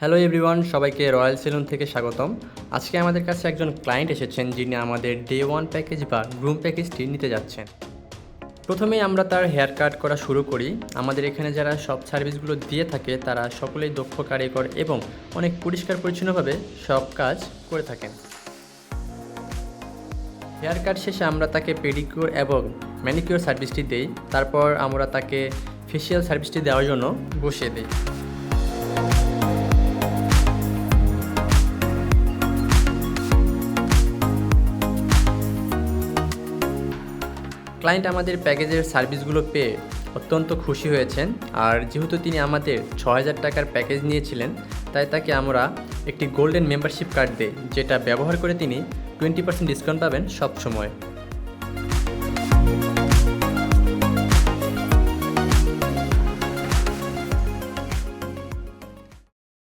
Hello everyone, সবাইকে royal salon থেকে স্বাগতম। আজকে আমাদের কাছে একজন ক্লায়েন্ট এসেছেন যিনি আমাদের ডে ওয়ান প্যাকেজ বা গ্রুম প্যাকেজটি নিতে যাচ্ছেন। প্রথমেই আমরা তার হেয়ার কাট করা শুরু করি। আমাদের এখানে যারা সব সার্ভিসগুলো দিয়ে থাকে তারা সকলেই দক্ষ কারিগর এবং অনেক পরিষ্কার পরিচ্ছন্নভাবে সব কাজ করে থাকেন। হেয়ার কাট শেষে আমরা তাকে পেডিকিউর এবং ম্যানিকিউর সার্ভিসটি দিই। তারপর আমরা তাকে ফেসিয়াল সার্ভিসটি দেওয়ার জন্য বসিয়ে দিই। ক্লায়েন্ট আমাদের প্যাকেজের সার্ভিসগুলো পেয়ে অত্যন্ত খুশি হয়েছেন। আর যেহেতু তিনি আমাদের ৬,০০০ টাকার প্যাকেজ নিয়েছিলেন, তাই তাকে আমরা একটি গোল্ডেন মেম্বারশিপ কার্ড দিই, যেটা ব্যবহার করে তিনি 20% ডিসকাউন্ট পাবেন সব সময়।